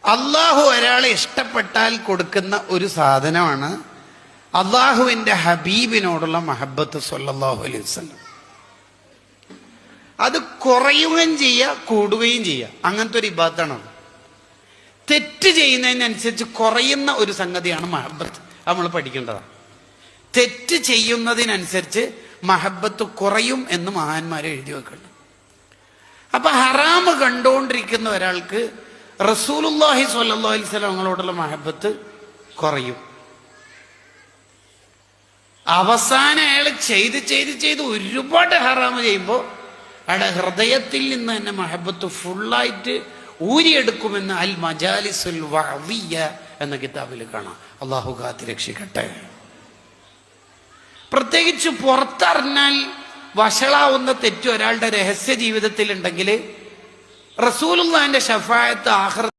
അള്ളാഹു ഒരാളെ ഇഷ്ടപ്പെട്ടാൽ കൊടുക്കുന്ന ഒരു സാധനമാണ് അള്ളാഹുവിന്റെ ഹബീബിനോടുള്ള മഹബത്ത് സല്ലല്ലാഹു അലൈഹി വസല്ലം. അത് കുറയുകയും ചെയ്യുക, കൂടുകയും ചെയ്യുക. അങ്ങനത്തെ ഒരു ഇബാദത്താണ്. തെറ്റ് ചെയ്യുന്നതിനനുസരിച്ച് കുറയുന്ന ഒരു സംഗതിയാണ് മഹബത്ത്. നമ്മൾ പഠിക്കേണ്ടതാണ്. തെറ്റ് ചെയ്യുന്നതിനനുസരിച്ച് മഹബത്ത് കുറയും എന്ന് മഹാന്മാരെ എഴുതി വെക്കണം. അപ്പൊ ഹറാമ് കണ്ടുകൊണ്ടിരിക്കുന്ന ഒരാൾക്ക് റസൂലുള്ളാഹി സ്വല്ലല്ലാഹു അലൈഹി വസല്ലം തങ്ങളോടുള്ള മഹബത്ത് കുറയും. അവസാനം അയാൾ ചെയ്ത് ഒരുപാട് ഹറാമ് ചെയ്യുമ്പോൾ അയാളുടെ ഹൃദയത്തിൽ നിന്ന് തന്നെ മഹബത്ത് ഫുള്ളായിട്ട് ഊരിയെടുക്കുമെന്ന് അൽ മജാലിസുൽ വഅദിയ്യ എന്ന കിതാബിൽ കാണാം. അള്ളാഹു കാത്ത് രക്ഷിക്കട്ടെ. പ്രത്യേകിച്ച് പുറത്തറിഞ്ഞാൽ വഷളാവുന്ന തെറ്റ് ഒരാളുടെ രഹസ്യ ജീവിതത്തിൽ ഉണ്ടെങ്കിൽ റസൂലുള്ളാഹിന്റെ ശഫാഅത്ത് ആഖിറ